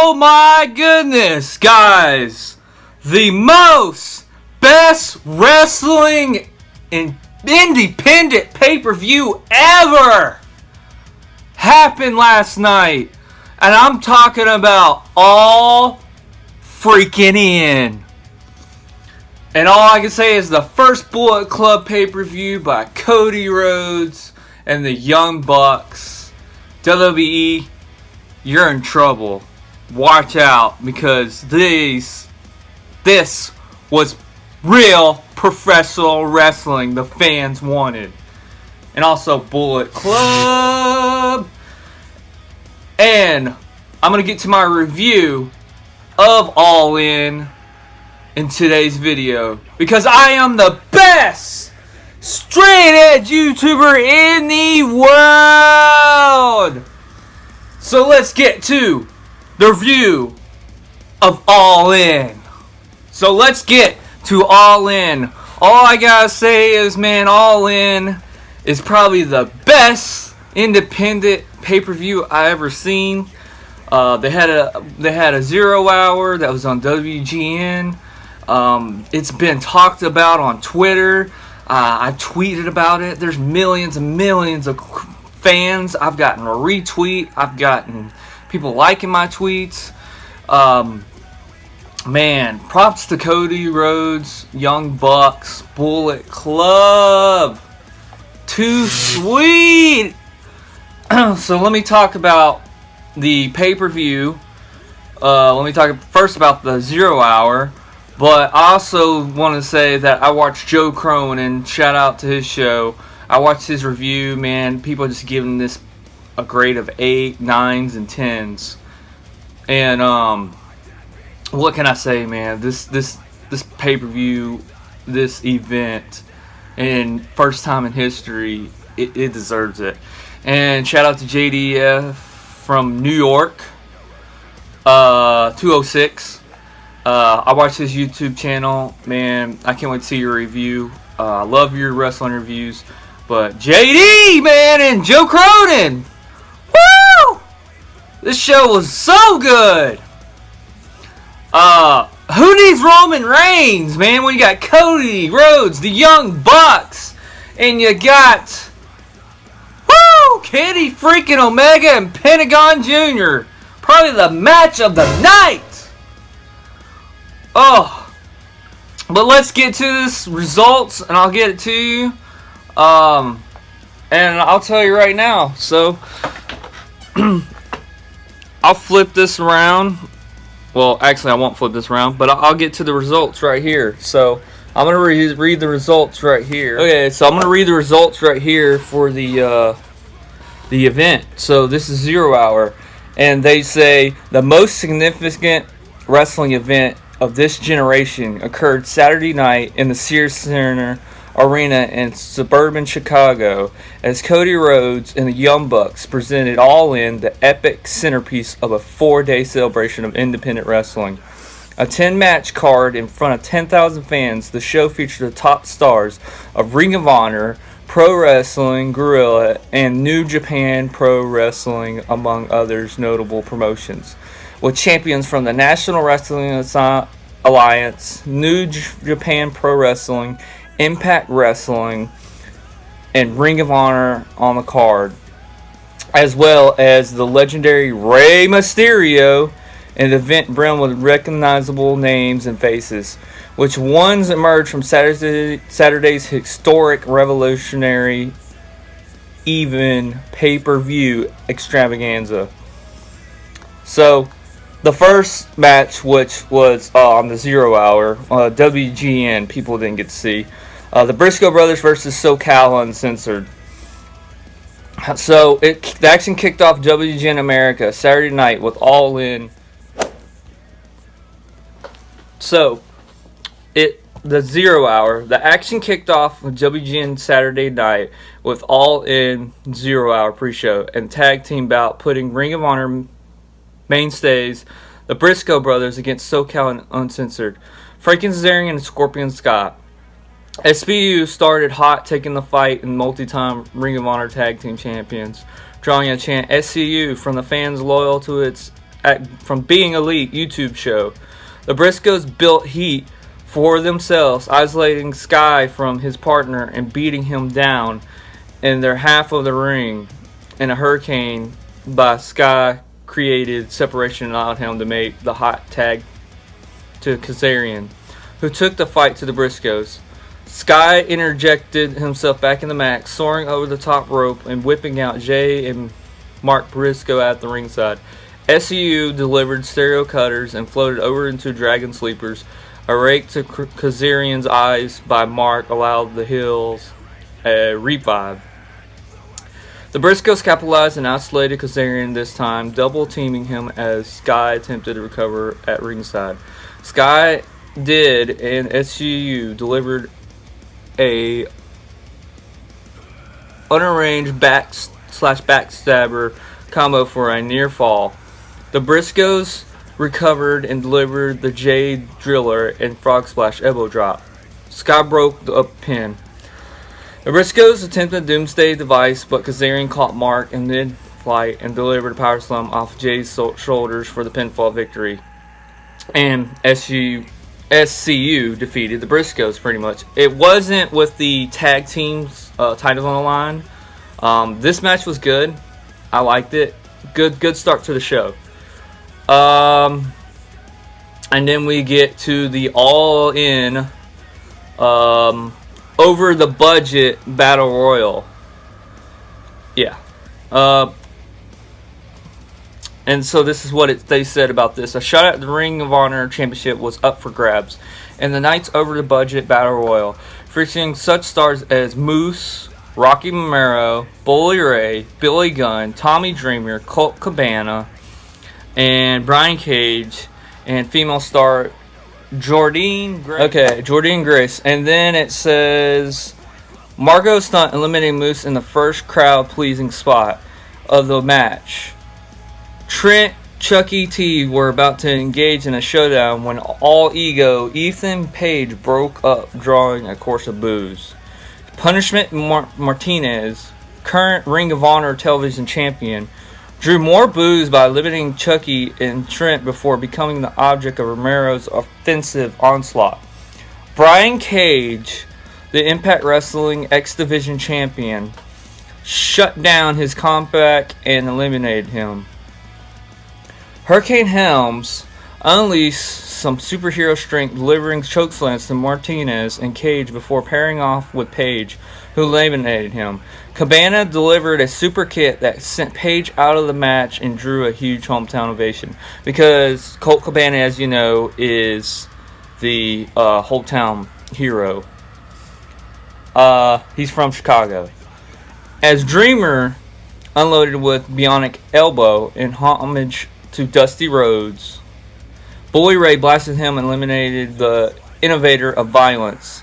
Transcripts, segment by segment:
Oh my goodness, guys. The best wrestling and independent pay-per-view ever happened last night. And I'm talking about All Freaking In. And all I can say is the first Bullet Club pay-per-view by Cody Rhodes and the Young Bucks. WWE, you're in trouble. Watch out, because this was real professional wrestling the fans wanted. And also Bullet Club. And I'm going to get to my review of All In today's video, because I am the best straight edge YouTuber in the world. So let's get to the review of All In. So let's get to All In. All I gotta say is, man, All In is probably the best independent pay-per-view I ever seen. They had a 0 hour that was on WGN. It's been talked about on Twitter. I tweeted about it. There's millions and millions of fans. I've gotten a retweet. I've gotten people liking my tweets. Man, props to Cody Rhodes, Young Bucks, Bullet Club. Too sweet. So let me talk about the pay-per-view. Let me talk first about the 0 hour. But I also want to say that I watched Joe Cronin, shout out to his show. I watched his review, man. People just giving this a grade of 8, 9s, and 10s. And what can I say, man? This pay-per-view, this event, and first time in history, it deserves it. And shout out to JDF from New York, 206. I watched his YouTube channel, man. I can't wait to see your review. I love your wrestling reviews. But JD, man, and Joe Cronin, woo! This show was so good. Who needs Roman Reigns, man, when you got Cody Rhodes, the Young Bucks, and you got, woo, Kenny freaking Omega and Pentagon Jr. Probably the match of the night. Oh, but let's get to this results, and I'll get it to you. And I'll tell you right now. So, I'll flip this around. Well, actually, I won't flip this around, but I'll get to the results right here. So, I'm going to read the results right here. Okay, so I'm going to read the results right here for the event. So, this is 0 hour, and they say the most significant wrestling event of this generation occurred Saturday night in the Sears Center Arena in suburban Chicago as Cody Rhodes and the Young Bucks presented All In, the epic centerpiece of a 4-day celebration of independent wrestling. A 10-match card in front of 10,000 fans, the show featured the top stars of Ring of Honor, Pro Wrestling Guerrilla, and New Japan Pro Wrestling, among others notable promotions, with champions from the National Wrestling Alliance, New Japan Pro Wrestling, Impact Wrestling, and Ring of Honor on the card, as well as the Legendary Rey Mysterio, an event brimmed with recognizable names and faces, which ones emerged from Saturday's historic revolutionary even pay-per-view extravaganza. So, the first match, which was on the 0 hour, WGN, people didn't get to see. The Briscoe Brothers versus SoCal Uncensored. So, the action kicked off WGN America Saturday night with All In. So, the 0 hour, the action kicked off with WGN Saturday night with All In 0 hour pre-show and tag team bout, putting Ring of Honor mainstays, the Briscoe Brothers, against SoCal Uncensored, Frankie Kazarian and Scorpion Scott. SBU started hot, taking the fight and multi-time Ring of Honor tag team champions, drawing a chant SCU from the fans loyal to its from Being Elite YouTube show. The Briscoes built heat for themselves, isolating Sky from his partner and beating him down in their half of the ring. And a hurricane by Sky created separation and allowed him to make the hot tag to Kazarian, who took the fight to the Briscoes. Sky interjected himself back in the match, soaring over the top rope and whipping out Jay and Mark Briscoe at the ringside. SCU delivered stereo cutters and floated over into Dragon Sleepers. A rake to Kazarian's eyes by Mark allowed the Hills a revive. The Briscoes capitalized and isolated Kazarian this time, double teaming him as Sky attempted to recover at ringside. Sky did, and SCU delivered a unarranged backstabber combo for a near fall. The Briscoes recovered and delivered the Jade Driller and Frog Splash elbow drop. Sky broke the pin. The Briscoes attempted a Doomsday device, but Kazarian caught Mark in mid-flight and delivered a power slam off Jay's shoulders for the pinfall victory. And SCU defeated the Briscoes pretty much. It wasn't with the tag teams titles on the line. This match was good. I liked it. Good start to the show. And then we get to the all-in over the budget battle royal. Yeah. And so this is what they said about this. A shot at the Ring of Honor Championship was up for grabs. And the night's over the budget battle royal, featuring such stars as Moose, Rocky Romero, Bully Ray, Billy Gunn, Tommy Dreamer, Colt Cabana, and Brian Cage, and female star Jordynne Grace. Okay, Jordynne Grace. And then it says Margot Stunt eliminating Moose in the first crowd-pleasing spot of the match. Trent, Chucky T were about to engage in a showdown when All Ego Ethan Page broke up, drawing a course of boos. Punishment Martinez, current Ring of Honor television champion, drew more boos by eliminating Chucky and Trent before becoming the object of Romero's offensive onslaught. Brian Cage, the Impact Wrestling X Division champion, shut down his comeback and eliminated him. Hurricane Helms unleashed some superhero strength, delivering chokeslams to Martinez and Cage before pairing off with Page, who eliminated him. Cabana delivered a super kick that sent Page out of the match and drew a huge hometown ovation. Because Colt Cabana, as you know, is the hometown hero. He's from Chicago. As Dreamer unloaded with Bionic Elbow in homage to Dusty Rhodes, Bully Ray blasted him and eliminated the innovator of violence.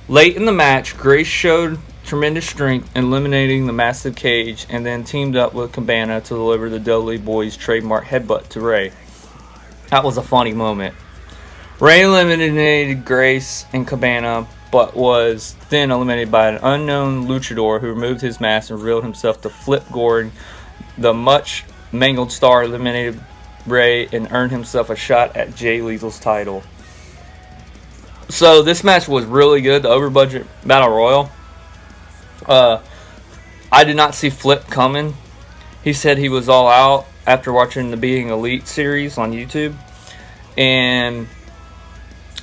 Late in the match, Grace showed tremendous strength in eliminating the massive Cage and then teamed up with Cabana to deliver the Dudley Boys trademark headbutt to Ray. That was a funny moment. Ray eliminated Grace and Cabana, but was then eliminated by an unknown luchador who removed his mask and revealed himself to Flip Gordon. The much mangled star eliminated Ray and earned himself a shot at Jay Lethal's title. So this match was really good, the over budget battle royal. I did not see Flip coming. He said he was all out after watching the Being Elite series on YouTube. And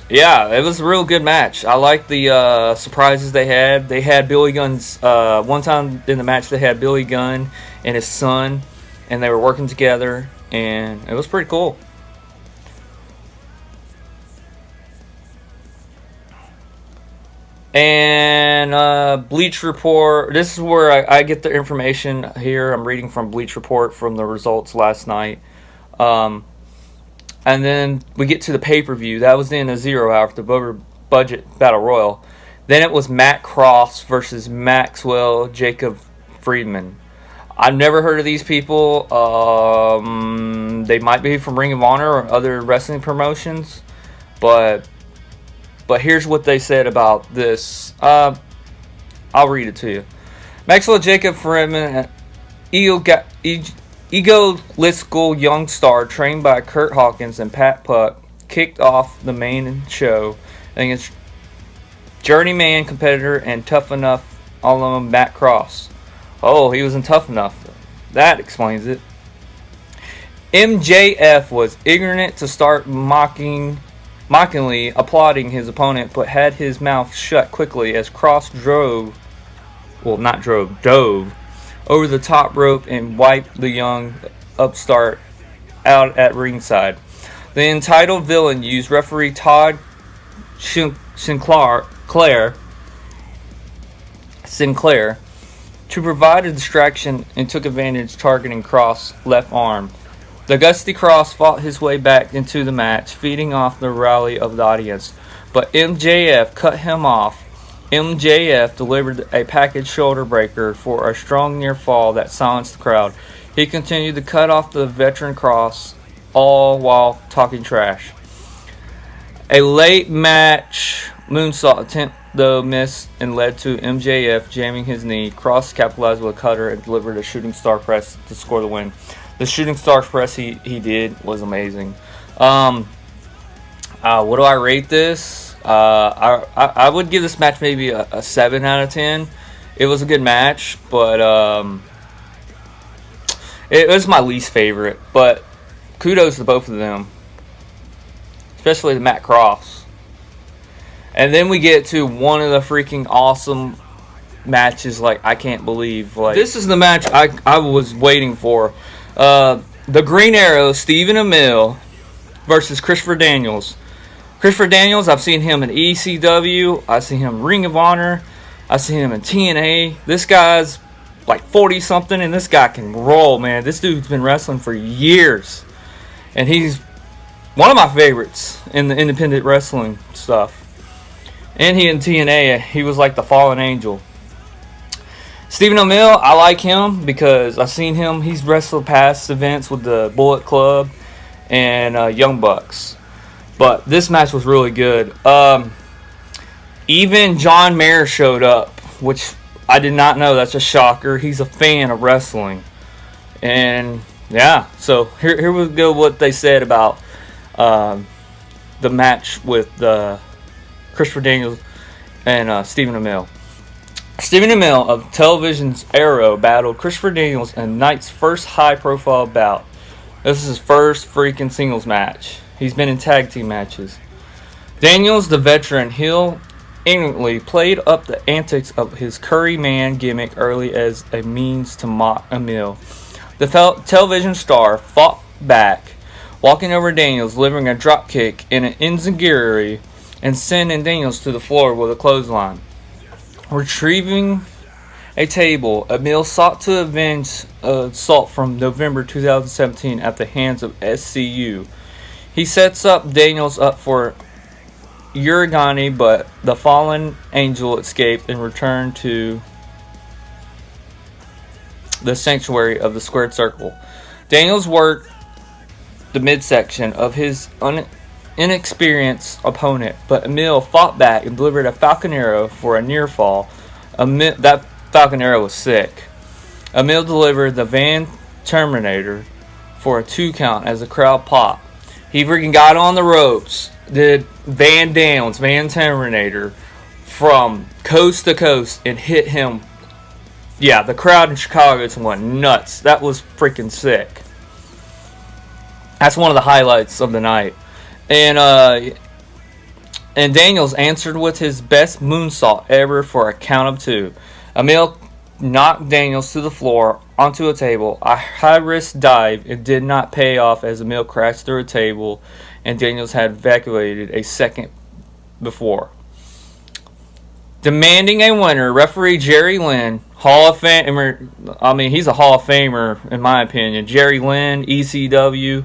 yeah, it was a real good match. I like the surprises they had. They had Billy Gunn's, one time in the match they had Billy Gunn and his son, and they were working together, and it was pretty cool. And Bleach Report, this is where I get the information here. I'm reading from Bleach Report from the results last night. And then we get to the pay-per-view. That was in a 0 hour for the budget battle royal. Then it was Matt Cross versus Maxwell Jacob Friedman. I've never heard of these people. They might be from Ring of Honor or other wrestling promotions. But here's what they said about this. I'll read it to you. Maxwell Jacob Friedman, egotistical young star trained by Kurt Hawkins and Pat Puck kicked off the main show against journeyman competitor and Tough Enough alum Matt Cross. Oh, he wasn't tough enough. That explains it. MJF was ignorant to start mockingly applauding his opponent, but had his mouth shut quickly as Cross dove over the top rope and wiped the young upstart out at ringside. The entitled villain used referee Todd Sinclair to provide a distraction and took advantage, targeting Cross' left arm. The Gusty Cross fought his way back into the match, feeding off the rally of the audience, but MJF cut him off. MJF delivered a package shoulder breaker for a strong near fall that silenced the crowd. He continued to cut off the veteran Cross, all while talking trash. A late match moonsault attempt, though, missed and led to MJF jamming his knee. Cross capitalized with a cutter and delivered a shooting star press to score the win. The shooting star press he did was amazing. What do I rate this? I would give this match maybe a 7 out of 10. It was a good match, but it was my least favorite. But kudos to both of them, especially to Matt Cross. And then we get to one of the freaking awesome matches, like, I can't believe. Like, this is the match I was waiting for. The Green Arrow, Stephen Ameill versus Christopher Daniels. Christopher Daniels, I've seen him in ECW. I've seen him in Ring of Honor. I've seen him in TNA. This guy's like 40-something, and this guy can roll, man. This dude's been wrestling for years. And he's one of my favorites in the independent wrestling stuff. And he in TNA, he was like the fallen angel. Stephen Ameill, I like him because I've seen him. He's wrestled past events with the Bullet Club and Young Bucks. But this match was really good. Even John Mayer showed up, which I did not know. That's a shocker. He's a fan of wrestling. And, yeah. So, here we go what they said about the match with Christopher Daniels and Stephen Ameill. Stephen Ameill of television's Arrow battled Christopher Daniels in Knight's first high-profile bout. This is his first freaking singles match. He's been in tag team matches. Daniels, the veteran heel, ignorantly played up the antics of his Curry Man gimmick early as a means to mock Ameill. The television star fought back, walking over Daniels, delivering a dropkick in an enziguri, and sending Daniels to the floor with a clothesline. Retrieving a table, Ameill sought to avenge assault from November 2017 at the hands of SCU. He sets up Daniels up for Uragani, but the fallen angel escaped and returned to the sanctuary of the squared circle. Daniels worked the midsection of his inexperienced opponent, but Ameill fought back and delivered a Falcon Arrow for a near fall. That Falcon Arrow was sick. Ameill delivered the Van Terminator for a 2 count as the crowd popped. He freaking got on the ropes, did Van Terminator from coast to coast and hit him. Yeah, the crowd in Chicago just went nuts. That was freaking sick. That's one of the highlights of the night. And Daniels answered with his best moonsault ever for a count of 2. Ameill knocked Daniels to the floor onto a table. A high-risk dive. It did not pay off as Ameill crashed through a table, and Daniels had evacuated a second before. Demanding a winner, referee Jerry Lynn, Hall of Famer. I mean, he's a Hall of Famer in my opinion. Jerry Lynn, ECW.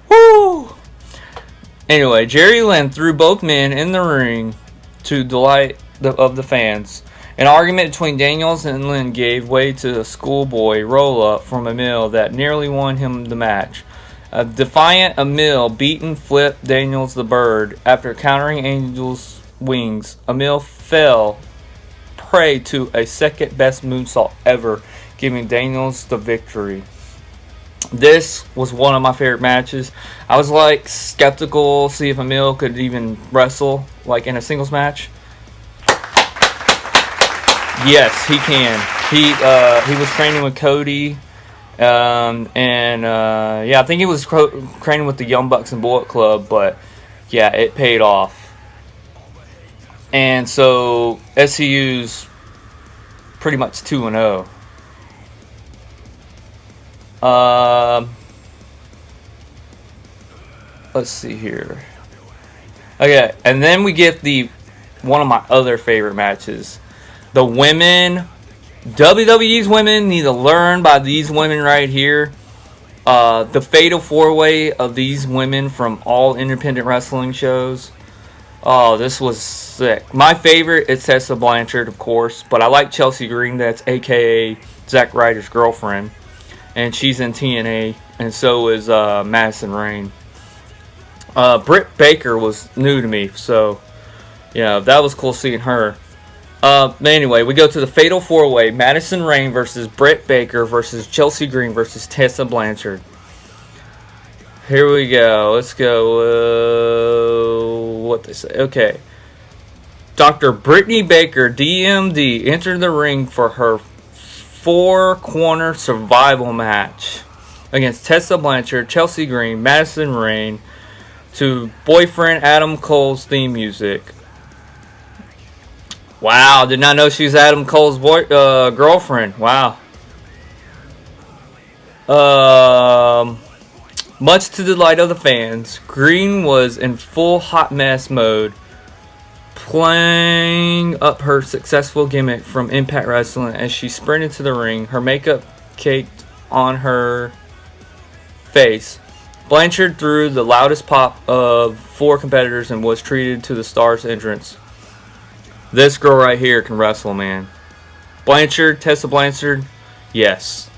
Woo! Anyway, Jerry Lynn threw both men in the ring to delight of the fans. An argument between Daniels and Lynn gave way to a schoolboy roll-up from Ameill that nearly won him the match. A defiant Ameill beaten flipped Daniels the bird. After countering Angel's wings, Ameill fell prey to a second-best moonsault ever, giving Daniels the victory. This was one of my favorite matches. I was like skeptical, see if Ameill could even wrestle like in a singles match. Yes, he can. He was training with Cody, I think he was training with the Young Bucks and Bullet Club, but yeah, it paid off. And so SCU's pretty much 2-0. Let's see here. Okay, and then we get one of my other favorite matches. The women, WWE's women need to learn by these women right here. The fatal 4-way of these women from all independent wrestling shows. Oh, this was sick. My favorite is Tessa Blanchard, of course, but I like Chelsea Green, that's a.k.a. Zack Ryder's girlfriend. And she's in TNA, and so is Madison Rayne. Britt Baker was new to me, so yeah, that was cool seeing her. Anyway, we go to the Fatal 4-Way. Madison Rayne versus Britt Baker versus Chelsea Green versus Tessa Blanchard. Here we go. Let's go. What they say. Okay. Dr. Brittany Baker, DMD, entered the ring for her 4-corner survival match against Tessa Blanchard, Chelsea Green, Madison Rayne to boyfriend Adam Cole's theme music. Wow, did not know she was Adam Cole's girlfriend. Wow. Much to the delight of the fans, Green was in full hot mess mode, playing up her successful gimmick from Impact Wrestling as she sprinted to the ring, her makeup caked on her face. Blanchard threw the loudest pop of 4 competitors and was treated to the Star's entrance. This girl right here can wrestle, man. Blanchard, Tessa Blanchard, yes.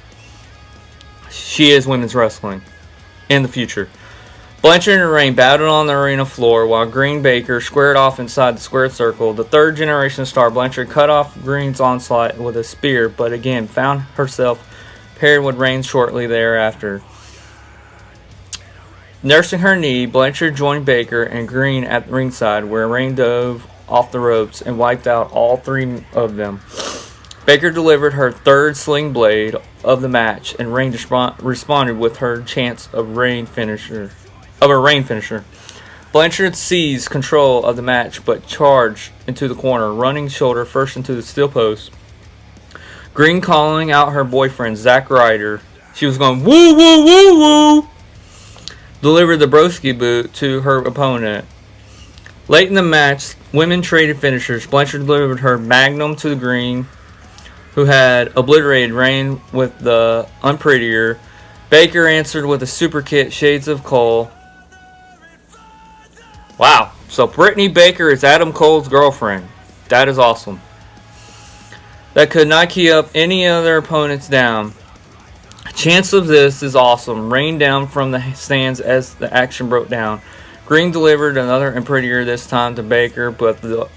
She is women's wrestling in the future. Blanchard and Rayne battled on the arena floor while Green Baker squared off inside the squared circle. The third generation star, Blanchard, cut off Green's onslaught with a spear, but again found herself paired with Rayne shortly thereafter. Nursing her knee, Blanchard joined Baker and Green at ringside, where Rayne dove off the ropes and wiped out all 3 of them. Baker delivered her 3rd sling blade of the match, and Rayne responded with her chance of a Rayne finisher. Blanchard seized control of the match, but charged into the corner, running shoulder first into the steel post. Green calling out her boyfriend, Zack Ryder. She was going, woo, woo, woo, woo. Delivered the broski boot to her opponent. Late in the match, women traded finishers. Blanchard delivered her magnum to Green, who had obliterated Rayne with the unprettier. Baker answered with a super kick, Shades of Cole. Wow. So Brittany Baker is Adam Cole's girlfriend. That is awesome. That could not keep up any other opponents down. Chance of this is awesome. Rained down from the stands as the action broke down. Green delivered another and prettier this time to Baker, but the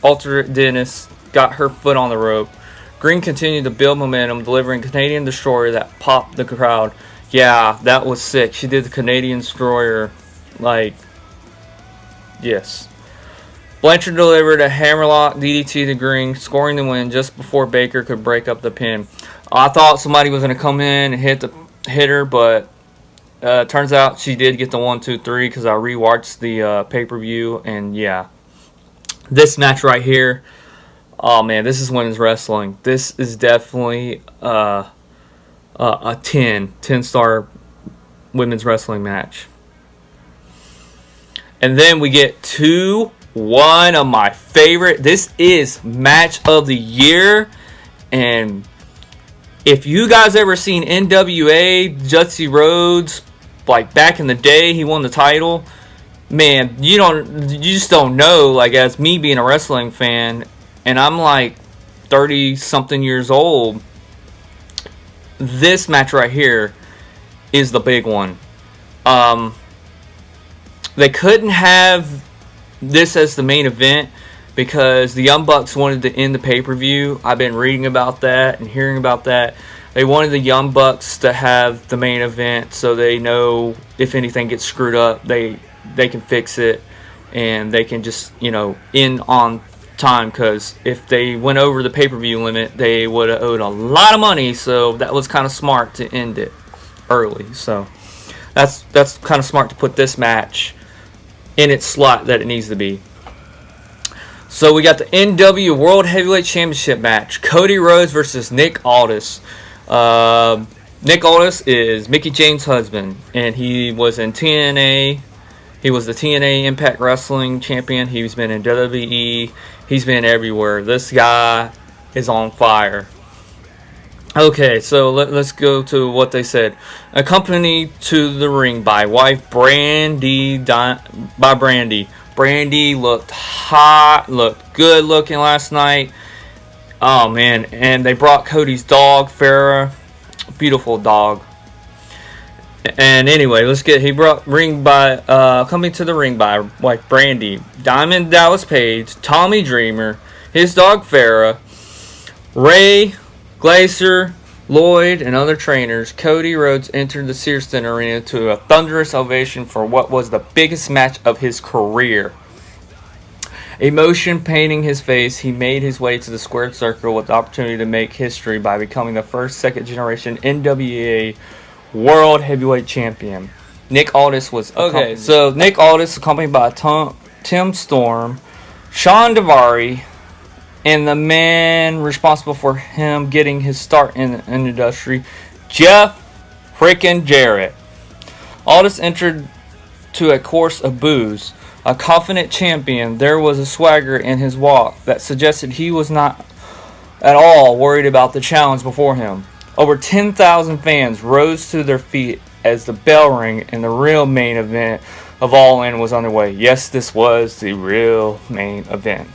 alternate dentist got her foot on the rope. Green continued to build momentum, delivering Canadian Destroyer that popped the crowd. Yeah, that was sick. She did the Canadian Destroyer, like, yes. Blanchard delivered a hammerlock DDT to Green, scoring the win just before Baker could break up the pin. I thought somebody was going to come in and hit her, but turns out she did get the 1, 2, 3 because I rewatched the pay-per-view, and yeah. This match right here, oh man, this is women's wrestling. This is definitely a 10-star women's wrestling match. And then we get to one of my favorite. This is match of the year, and if you guys ever seen NWA, Jutzy Rhodes, like back in the day, he won the title. Man, you just don't know. Like, as me being a wrestling fan, and I'm like 30-something years old, this match right here is the big one. They couldn't have this as the main event because the Young Bucks wanted to end the pay-per-view. I've been reading about that and hearing about that. They wanted the Young Bucks to have the main event so they know if anything gets screwed up, they can fix it and they can just, end on time, because if they went over the pay-per-view limit, they would have owed a lot of money, so that was kind of smart to end it early. So that's kind of smart to put this match in its slot that it needs to be. So we got the NW World Heavyweight Championship match. Cody Rhodes versus Nick Aldis. Nick Aldis is Mickie James' husband, and he was in TNA. He was the TNA Impact Wrestling champion. He's been in WWE. He's been everywhere. This guy is on fire. Okay, so let's go to what they said. Accompanied to the ring by wife Brandy. Brandy looked hot, looked good looking last night. Oh man, and they brought Cody's dog, Farrah. Beautiful dog. And anyway, he brought coming to the ring by wife Brandy, Diamond Dallas Page, Tommy Dreamer, his dog Farrah, Ray, Glacier, Lloyd, and other trainers. Cody Rhodes entered the Sears Center Arena to a thunderous ovation for what was the biggest match of his career. Emotion painting his face, he made his way to the squared circle with the opportunity to make history by becoming the first second-generation NWA World Heavyweight Champion. Nick Aldis was accompanied. So Nick Aldis accompanied by Tim Storm, Sean Daivari, and the man responsible for him getting his start in the industry, Jeff freaking Jarrett. Aldis entered to a course of booze. A confident champion, there was a swagger in his walk that suggested he was not at all worried about the challenge before him. Over 10,000 fans rose to their feet as the bell rang and the real main event of All In was underway. Yes, this was the real main event.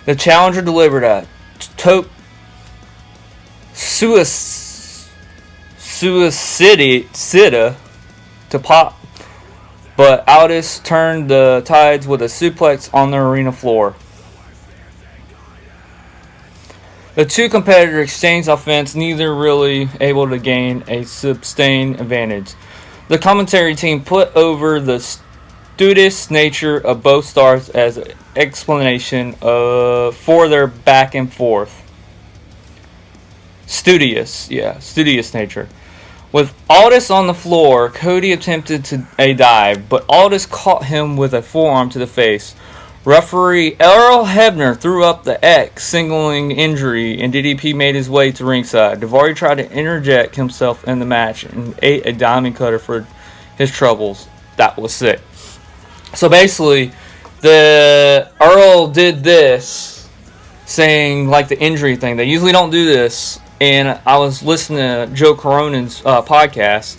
The challenger delivered a suicida to pop, but Aldis turned the tides with a suplex on the arena floor. The two competitors exchanged offense, neither really able to gain a sustained advantage. The commentary team put over the studious nature of both stars as an explanation for their back and forth. Studious nature. With Aldis on the floor, Cody attempted a dive, but Aldis caught him with a forearm to the face. Referee Earl Hebner threw up the X, signaling injury, and DDP made his way to ringside. Daivari tried to interject himself in the match and ate a diamond cutter for his troubles. That was sick. So basically, the Earl did this, saying like the injury thing. They usually don't do this. And I was listening to Joe Coronan's podcast,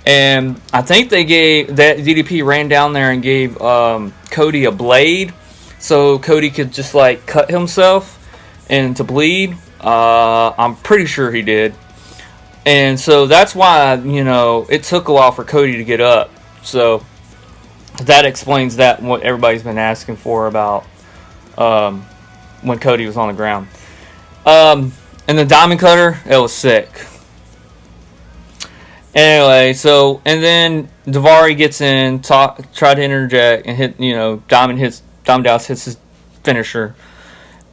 and I think they gave that DDP ran down there and gave Cody a blade, so Cody could just like cut himself and to bleed. I'm pretty sure he did, and so that's why it took a while for Cody to get up. So that explains that, what everybody's been asking for about when Cody was on the ground. And the diamond cutter, it was sick. Anyway, and then Daivari gets in, tried to interject, and hit, Diamond Dallas hits his finisher.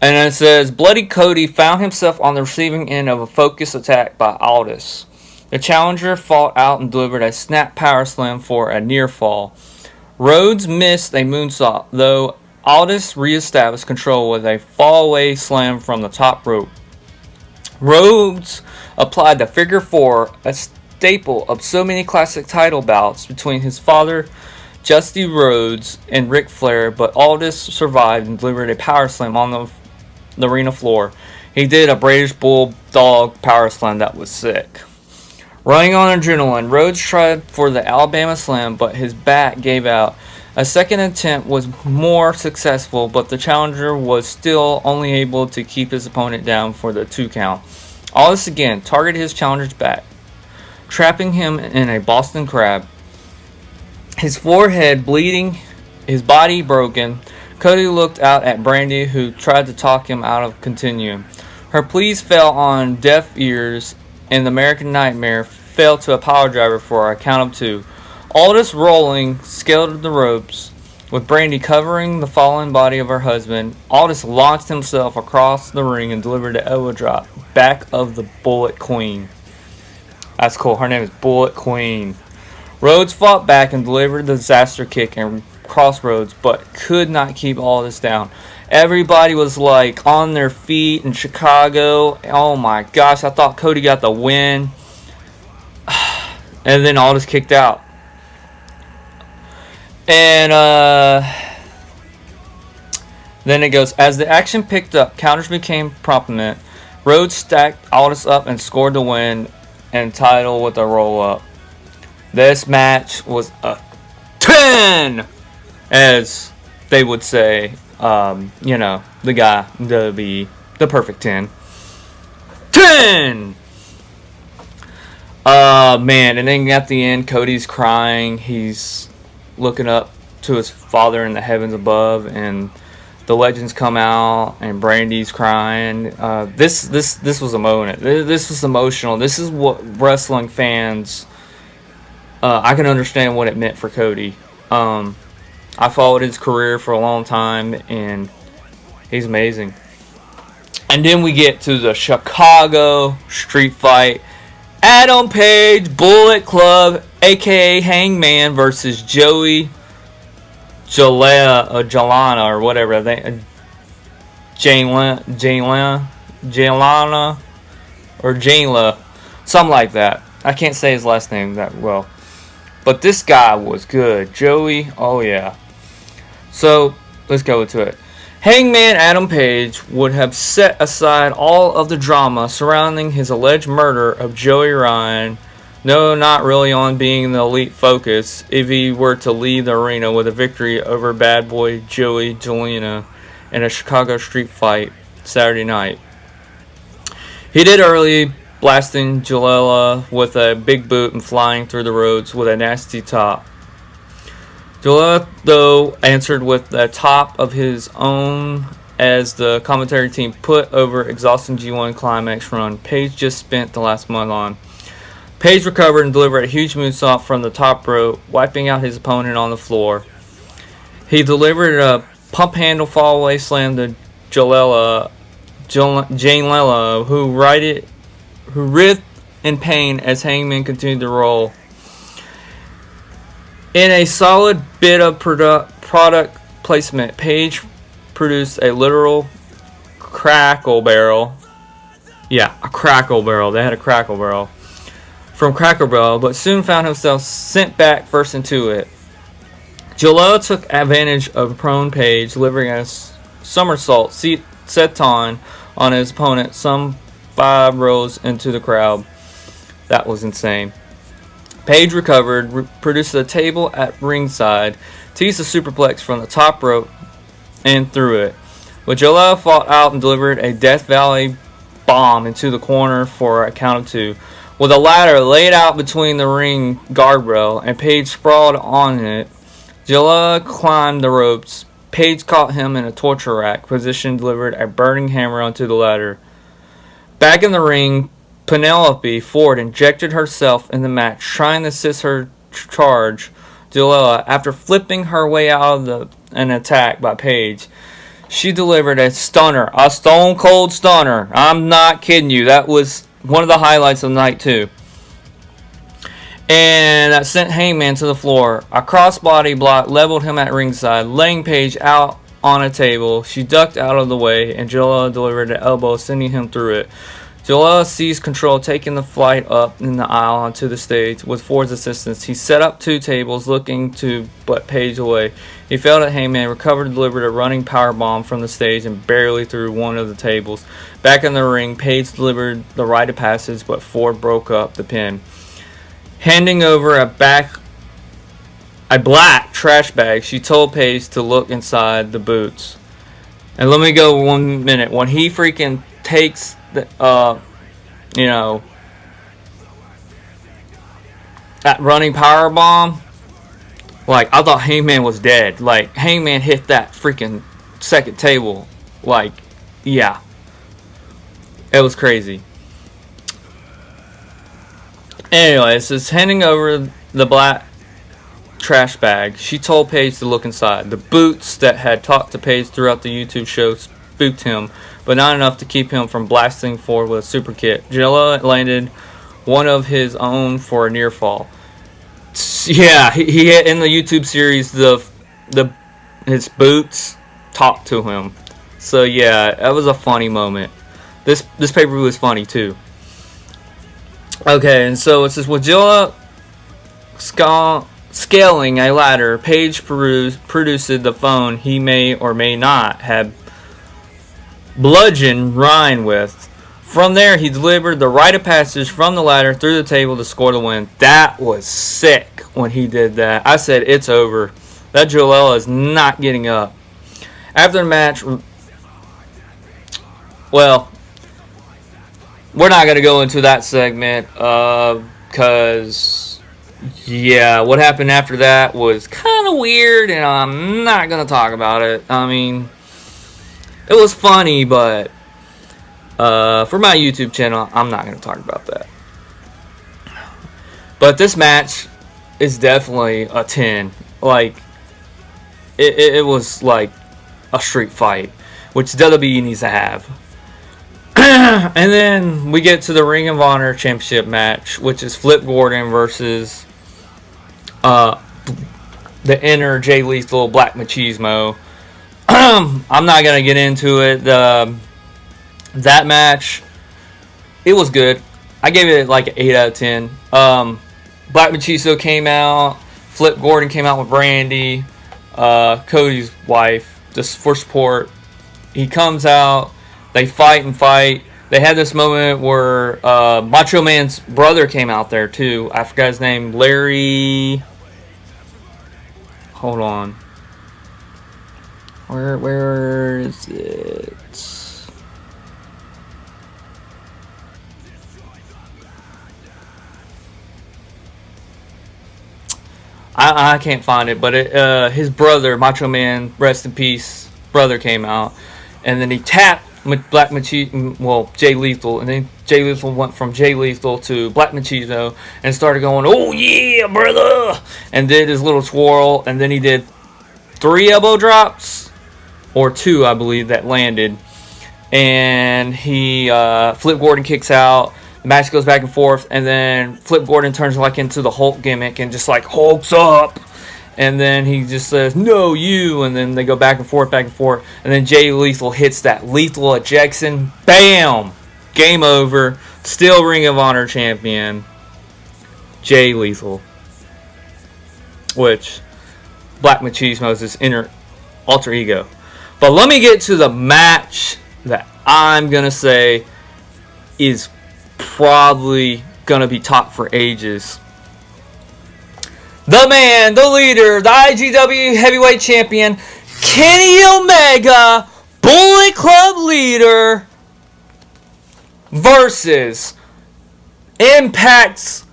And then it says, Bloody Cody found himself on the receiving end of a focused attack by Aldis. The challenger fought out and delivered a snap power slam for a near fall. Rhodes missed a moonsault, though Aldis reestablished control with a fall-away slam from the top rope. Rhodes applied the figure four, a staple of so many classic title bouts between his father, Dusty Rhodes, and Ric Flair, but Aldis survived and delivered a power slam on the arena floor. He did a British Bulldog power slam that was sick. Running on adrenaline, Rhodes tried for the Alabama slam, but his back gave out. A second attempt was more successful, but the challenger was still only able to keep his opponent down for the 2 count. Aldis again targeted his challenger's back, trapping him in a Boston Crab. His forehead bleeding, his body broken. Cody looked out at Brandy, who tried to talk him out of continuing. Her pleas fell on deaf ears and the American Nightmare fell to a power driver for a count of 2. Aldis rolling scaled the ropes, with Brandy covering the fallen body of her husband. Aldis launched himself across the ring and delivered the elbow drop back of the Bullet Queen. That's cool. Her name is Bullet Queen. Rhodes fought back and delivered the disaster kick and crossroads, but could not keep Aldis down. Everybody was like on their feet in Chicago. Oh my gosh, I thought Cody got the win. And then Aldis kicked out. And then it goes, as the action picked up, counters became prominent. Rhodes stacked Aldis up and scored the win and title with a roll-up. This match was a 10, as they would say. You know, the guy, the perfect 10. 10! Man, and then at the end, Cody's crying. He's looking up to his father in the heavens above, and the legends come out, and Brandy's crying. This was a moment. This was emotional. This is what wrestling fans. I can understand what it meant for Cody. I followed his career for a long time, and he's amazing. And then we get to the Chicago street fight. Adam Page, Bullet Club, a.k.a. Hangman, versus Joey Janlea, or whatever. Janlea, or Janlea, something like that. I can't say his last name that well. But this guy was good. Joey, oh yeah. So, let's go into it. Hangman Adam Page would have set aside all of the drama surrounding his alleged murder of Joey Ryan, no, not really on being the elite focus, if he were to leave the arena with a victory over bad boy Joey Janlea in a Chicago street fight Saturday night. He did early, blasting Janlea with a big boot and flying through the roads with a nasty top. Janlea, though, answered with the top of his own as the commentary team put over exhausting G1 Climax run Page just spent the last month on. Page recovered and delivered a huge moonsault from the top rope, wiping out his opponent on the floor. He delivered a pump handle fallaway slam to Janlea, who writhed in pain as Hangman continued to roll. In a solid bit of product placement, Page produced a literal Crackle Barrel. Yeah, a Crackle Barrel. They had a Crackle Barrel from Cracker Barrel, but soon found himself sent back first into it. Janlea took advantage of prone Page, delivering a somersault senton on his opponent some 5 rows into the crowd. That was insane. Page recovered, produced a table at ringside, teased a superplex from the top rope, and threw it. But Janlea fought out and delivered a Death Valley bomb into the corner for a count of 2. With a ladder laid out between the ring guardrail and Page sprawled on it, Janlea climbed the ropes. Page caught him in a torture rack position, delivered a burning hammer onto the ladder. Back in the ring, Penelope Ford injected herself in the match, trying to assist her charge Janlea. After flipping her way out of an attack by Page, she delivered a stunner, a stone cold stunner. I'm not kidding you. That was one of the highlights of the night too. And that sent Hangman to the floor. A crossbody block leveled him at ringside, laying Page out on a table. She ducked out of the way, and Janlea delivered an elbow, sending him through it. Janlea seized control, taking the flight up in the aisle onto the stage with Ford's assistance. He set up 2 tables, looking to butt Page away. He failed at Hangman, recovered and delivered a running powerbomb from the stage and barely through one of the tables. Back in the ring, Page delivered the rite of passage, but Ford broke up the pin. Handing over a black trash bag, she told Page to look inside the boots. And let me go 1 minute. When he freaking takes that running power bomb, like, I thought Hangman was dead. Like, Hangman hit that freaking second table. Like, yeah, it was crazy. Anyways, it's handing over the black trash bag. She told Paige to look inside. The boots that had talked to Paige throughout the YouTube show spooked him, but not enough to keep him from blasting forward with a super kick. Janela landed one of his own for a near fall. Yeah, he in the YouTube series, his boots talked to him. So yeah, that was a funny moment. This pay-per-view was funny too. Okay, and so it says, with Jilla scaling a ladder, Paige produced the phone he may or may not have bludgeoned Ryan with. From there, he delivered the rite of passage from the ladder through the table to score the win. That was sick when he did that. I said, it's over. That Joella is not getting up. After the match, well, we're not going to go into that segment because, yeah, what happened after that was kind of weird, and I'm not going to talk about it. I mean, it was funny, but for my YouTube channel, I'm not going to talk about that. But this match is definitely a 10. Like, it was like a street fight, which WWE needs to have. And then we get to the Ring of Honor Championship match, which is Flip Gordon versus the inner Jay Lethal Black Machismo. I'm not going to get into it. That match, it was good. I gave it like an 8 out of 10. Black Machismo came out. Flip Gordon came out with Brandy, Cody's wife, just for support. He comes out. They fight and fight. They had this moment where Macho Man's brother came out there too. I forgot his name. Larry. Hold on. Where is it? I can't find it, but his brother, Macho Man, rest in peace, brother came out, and then he tapped Black Machismo, well, Jay Lethal, and then Jay Lethal went from Jay Lethal to Black Machismo and started going, oh yeah, brother, and did his little twirl, and then he did 3 elbow drops, or 2, I believe, that landed, and he, Flip Gordon kicks out. The match goes back and forth, and then Flip Gordon turns like into the Hulk gimmick and just like hulks up, and then he just says, no, you, and then they go back and forth, and then Jay Lethal hits that lethal ejection, bam, game over, still Ring of Honor champion, Jay Lethal, which Black Machismo is his inner alter ego. But let me get to the match that I'm going to say is probably gonna be top for ages. The man, the leader, the IGW heavyweight champion, Kenny Omega, Bullet Club leader, versus Impact's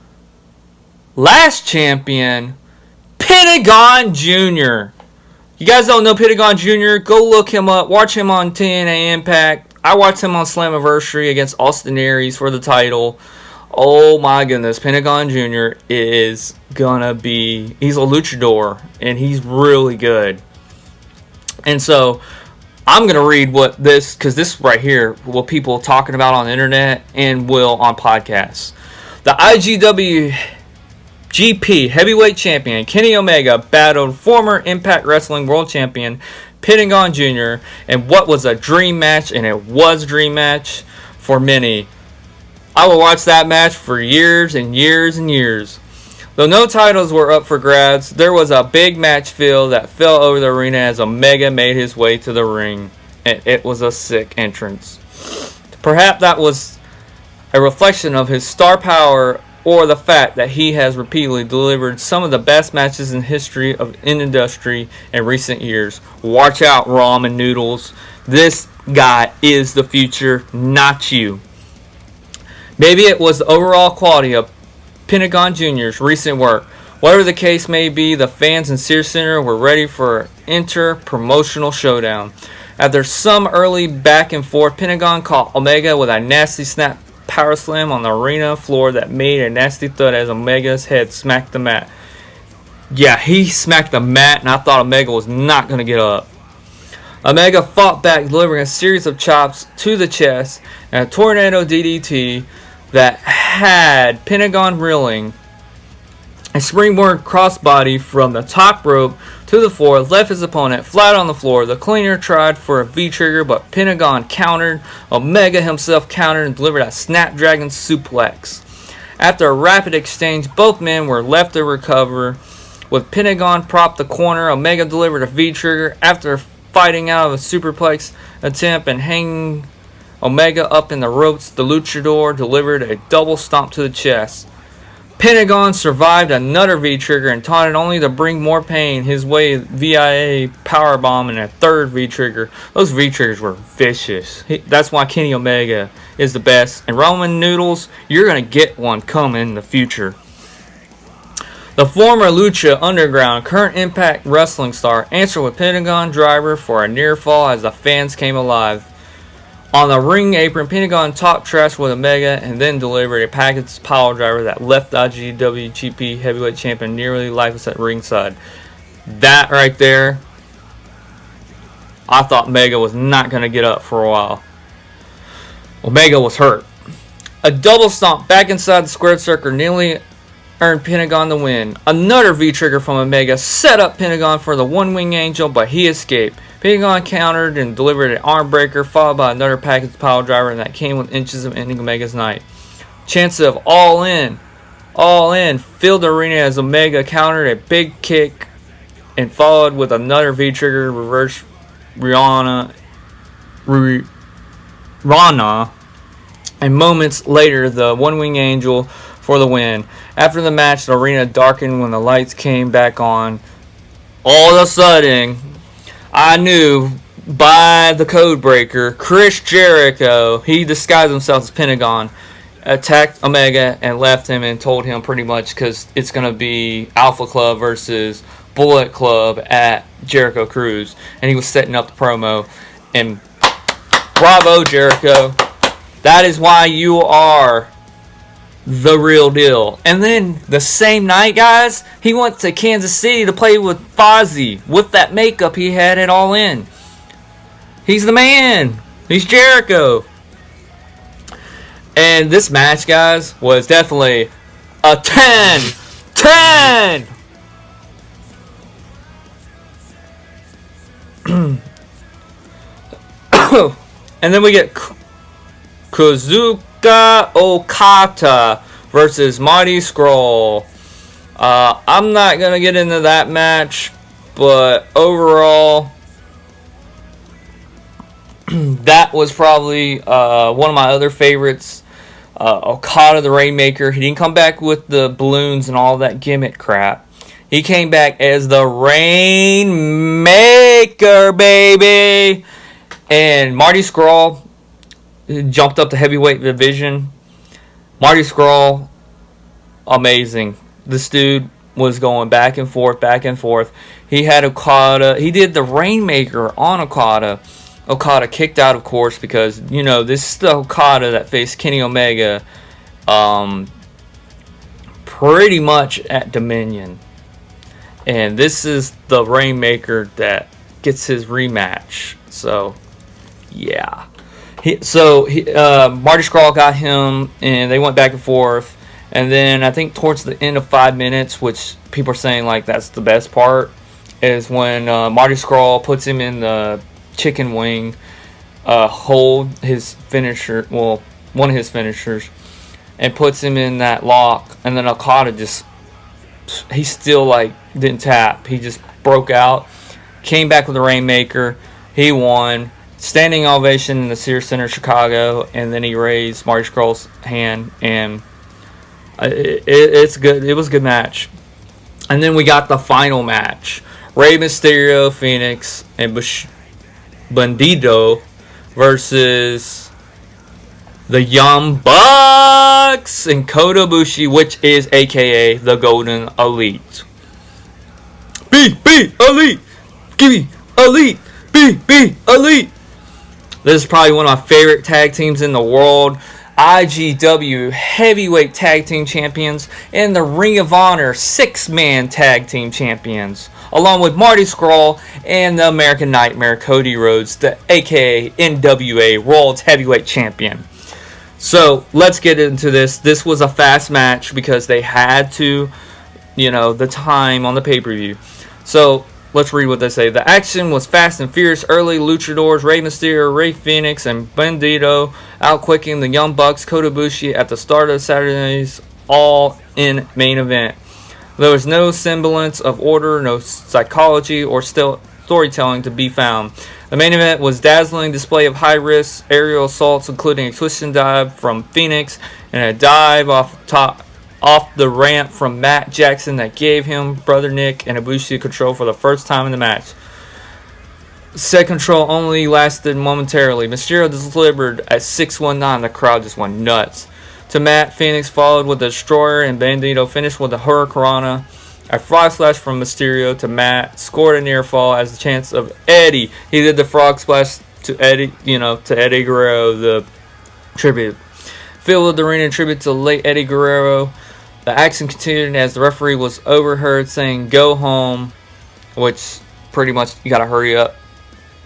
last champion, Pentagon Jr. You guys don't know Pentagon Jr., go look him up, watch him on TNA Impact. I watched him on Slammiversary against Austin Aries for the title. Oh my goodness, Pentagon Jr. is gonna be, he's a luchador, and he's really good. And so, I'm gonna read what this, because this right here, what people are talking about on the internet and will on podcasts. The IGWGP Heavyweight Champion, Kenny Omega, battled former Impact Wrestling World Champion, Pentagon Jr. and what was a dream match, and it was a dream match for many. I will watch that match for years and years and years. Though no titles were up for grabs, there was a big match feel that fell over the arena as Omega made his way to the ring, and it was a sick entrance. Perhaps that was a reflection of his star power, or the fact that he has repeatedly delivered some of the best matches in history of in industry in recent years. Watch out, ramen noodles. This guy is the future, not you. Maybe it was the overall quality of Pentagon Jr.'s recent work. Whatever the case may be, the fans in Sears Center were ready for an inter-promotional showdown. After some early back and forth, Pentagon caught Omega with a nasty snap power slam on the arena floor that made a nasty thud as Omega's head smacked the mat. Yeah, he smacked the mat, and I thought Omega was not going to get up. Omega fought back, delivering a series of chops to the chest and a tornado DDT that had Pentagon reeling. A springboard crossbody from the top rope to the floor left his opponent flat on the floor. The cleaner tried for a V-trigger, but Pentagon countered. Omega himself countered and delivered a Snapdragon suplex. After a rapid exchange, both men were left to recover. With Pentagon propped the corner, Omega delivered a V-trigger. After fighting out of a superplex attempt and hanging Omega up in the ropes, the luchador delivered a double stomp to the chest. Pentagon survived another V-trigger and taunted only to bring more pain his way via powerbomb and a third V-trigger. Those V-triggers were vicious. That's why Kenny Omega is the best. And Roman Noodles, you're going to get one coming in the future. The former Lucha Underground, current Impact Wrestling star, answered with Pentagon driver for a near fall as the fans came alive. On the ring apron, Pentagon talked trash with Omega and then delivered a package power driver that left the IWGP Heavyweight Champion nearly lifeless at ringside. That right there, I thought Omega was not going to get up for a while. Omega was hurt. A double stomp back inside the squared circle nearly earned Pentagon the win. Another V-trigger from Omega set up Pentagon for the one-wing angel, but he escaped. Pentagon countered and delivered an arm breaker, followed by another package power driver, and that came with inches of ending Omega's night. Chance of all in, filled the arena as Omega countered a big kick and followed with another V-trigger, reverse Rana, and moments later the one-wing angel for the win. After the match, the arena darkened when the lights came back on. All of a sudden, I knew by the code breaker, Chris Jericho, he disguised himself as Pentagon, attacked Omega and left him and told him pretty much because it's going to be Alpha Club versus Bullet Club at Jericho Cruise. And he was setting up the promo. And bravo, Jericho. That is why you are the real deal. And then the same night, guys, he went to Kansas City to play with Fozzy with that makeup he had it all in. He's the man. He's Jericho. And this match, guys, was definitely a 10. 10! And then we get Kazuchika Okada versus Marty Scurll. I'm not going to get into that match, but overall, that was probably one of my other favorites. Okada the Rainmaker. He didn't come back with the balloons and all that gimmick crap. He came back as the Rainmaker, baby. And Marty Scurll jumped up to heavyweight division. Marty Scurll, amazing. This dude was going back and forth, back and forth. He had Okada. He did the Rainmaker on Okada. Okada kicked out, of course, because, you know, this is the Okada that faced Kenny Omega pretty much at Dominion. And this is the Rainmaker that gets his rematch. So, yeah. Marty Scurll got him, and they went back and forth. And then I think towards the end of 5 minutes, which people are saying like that's the best part, is when Marty Scurll puts him in the chicken wing, hold his finisher, well, one of his finishers, and puts him in that lock. And then Okada he still like didn't tap. He just broke out, came back with the Rainmaker. He won. Standing ovation in the Sears Center, Chicago, and then he raised Marty Scurll's hand, and it's good. It was a good match. And then we got the final match: Rey Mysterio, Phoenix, and Bandido versus the Young Bucks and Kota Ibushi, which is AKA the Golden Elite. Be elite, give me elite, be elite. This is probably one of my favorite tag teams in the world. IGW Heavyweight Tag Team Champions, and the Ring of Honor 6-Man Tag Team Champions, along with Marty Scurll and the American Nightmare Cody Rhodes, the aka NWA World Heavyweight Champion. So let's get into this. This was a fast match because they had to, the time on the pay-per-view. So let's read what they say. The action was fast and fierce early. Luchadors Rey Mysterio, Rey Fenix, and Bandito outquicking the Young Bucks, Kota Ibushi at the start of Saturday's All-In main event. There was no semblance of order, no psychology, or storytelling to be found. The main event was a dazzling display of high-risk aerial assaults, including a twist and dive from Phoenix and a dive off the ramp from Matt Jackson that gave him Brother Nick and Ibushi control for the first time in the match. Said control only lasted momentarily. Mysterio delivered at 619. The crowd just went nuts. To Matt, Phoenix followed with the Destroyer, and Bandito finished with the Hurricanrana. A frog splash from Mysterio to Matt scored a near fall as the chance of Eddie. He did the frog splash to Eddie, to Eddie Guerrero, the tribute. Filled the arena in tribute to late Eddie Guerrero. The action continued as the referee was overheard saying, "Go home," which pretty much you gotta hurry up,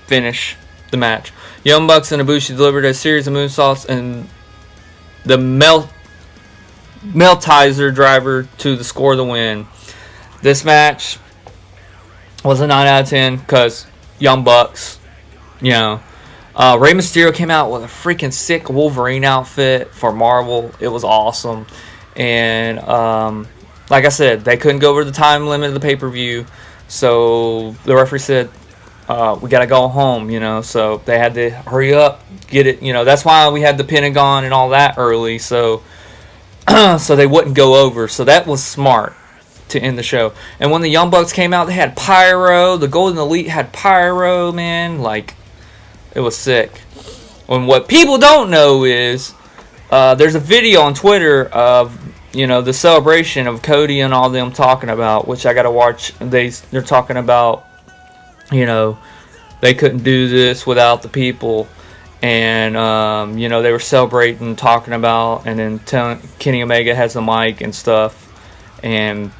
finish the match. Young Bucks and Ibushi delivered a series of moonsaults and the Meltizer driver to score the win. This match was a 9 out of 10 because Young Bucks, Rey Mysterio came out with a freaking sick Wolverine outfit for Marvel. It was awesome. And like I said, they couldn't go over the time limit of the pay-per-view. So the referee said, we got to go home, So they had to hurry up, get it. That's why we had the Pentagon and all that early. So so they wouldn't go over. So that was smart to end the show. And when the Young Bucks came out, they had pyro. The Golden Elite had pyro, man. Like, it was sick. And what people don't know is there's a video on Twitter of the celebration of Cody and all them talking about, which I gotta watch. They're talking about they couldn't do this without the people, and they were celebrating, talking about, and then Kenny Omega has the mic and stuff. And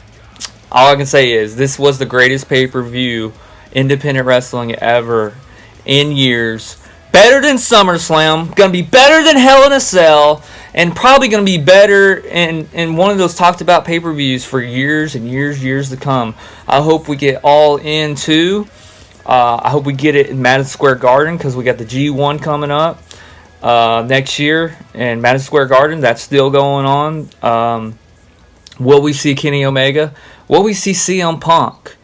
all I can say is this was the greatest pay-per-view independent wrestling ever in years. Better than SummerSlam, gonna be better than Hell in a Cell, and probably gonna be better in one of those talked about pay-per-views for years and years to come. I hope we get All In too. I hope we get it in Madison Square Garden because we got the G1 coming up next year in Madison Square Garden. That's still going on. Will we see Kenny Omega? Will we see CM Punk?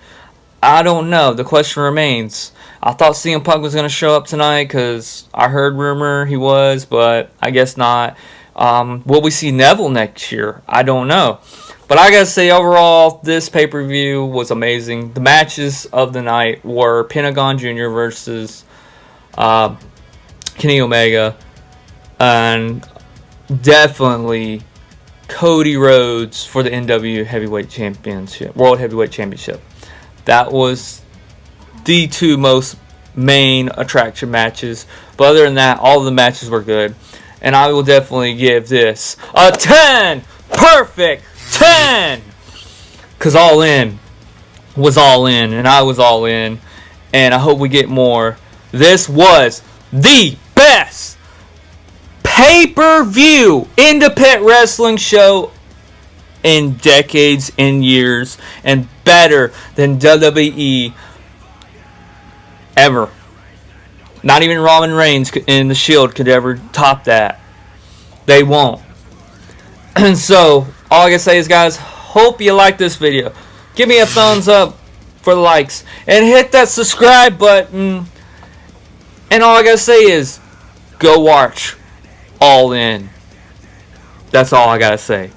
I don't know. The question remains. I thought CM Punk was going to show up tonight because I heard rumor he was, but I guess not. Will we see Neville next year? I don't know. But I got to say, overall, this pay-per-view was amazing. The matches of the night were Pentagon Jr. versus Kenny Omega. And definitely Cody Rhodes for the NW Heavyweight Championship, World Heavyweight Championship. That was the two most main attraction matches. But other than that, all of the matches were good. And I will definitely give this a 10! Perfect 10! Because All In was all in, and I was all in. And I hope we get more. This was the best pay-per-view independent wrestling show in decades and years, and better than WWE ever. Not even Roman Reigns in the Shield could ever top that. They won't. And so, all I can say is, guys, hope you like this video. Give me a thumbs up for the likes. And hit that subscribe button. And all I gotta say is, go watch All In. That's all I gotta say.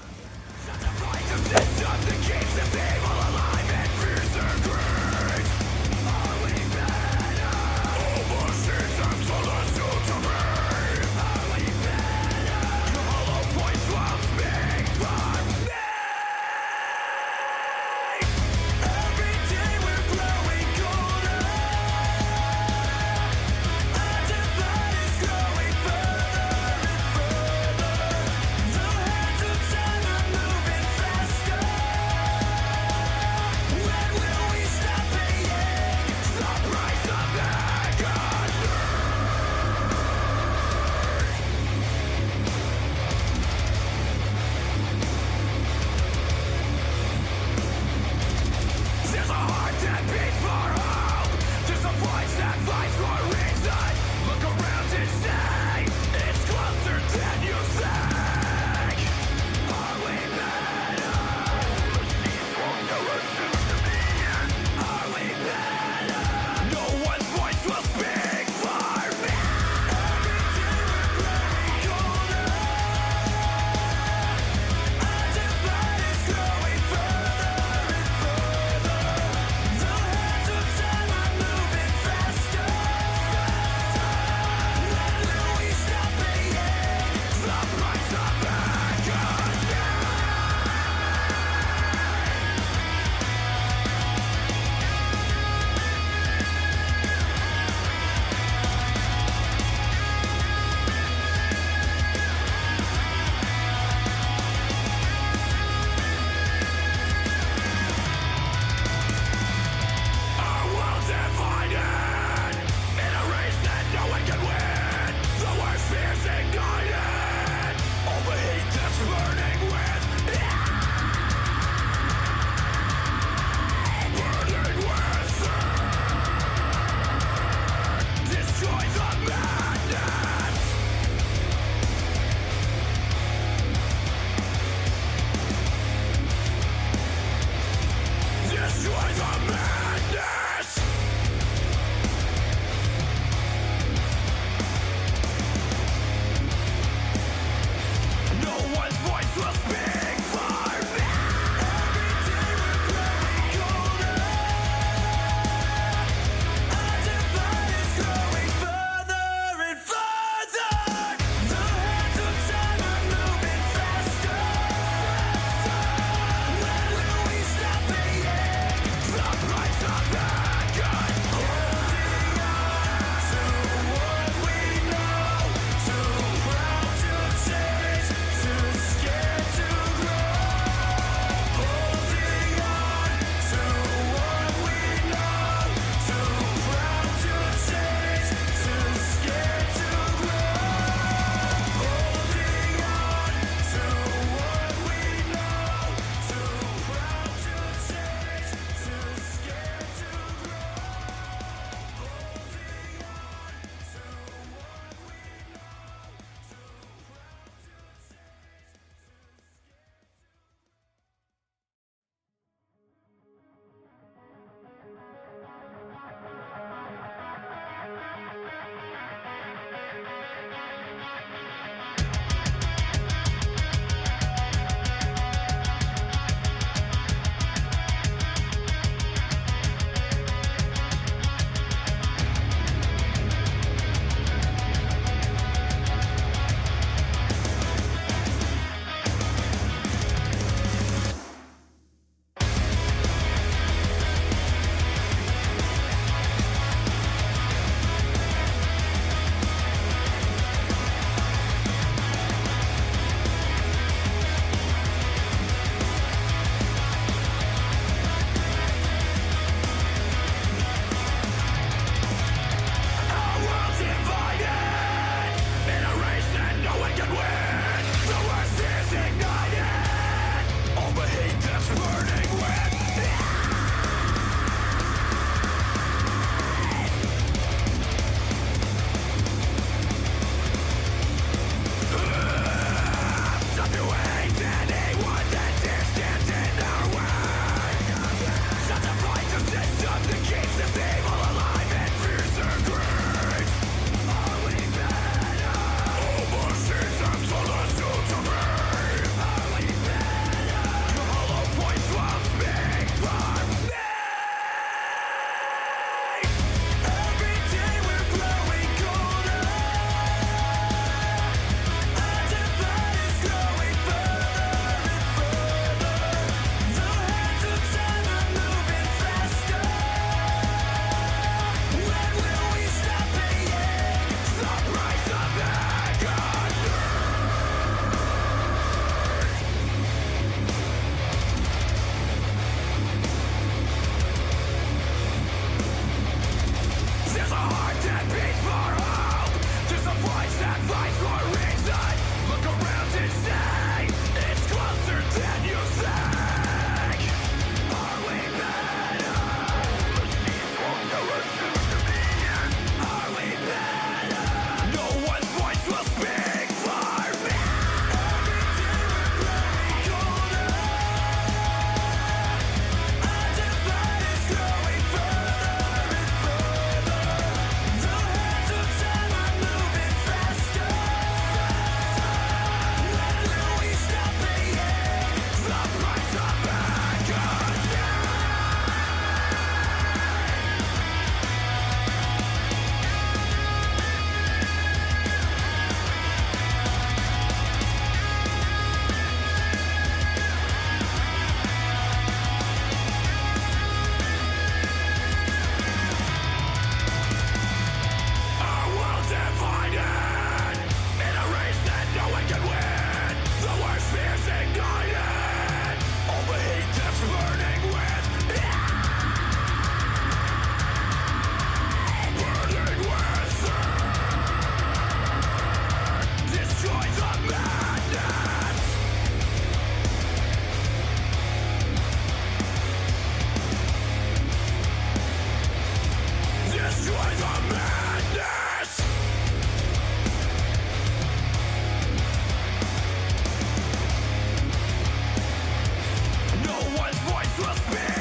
trust me.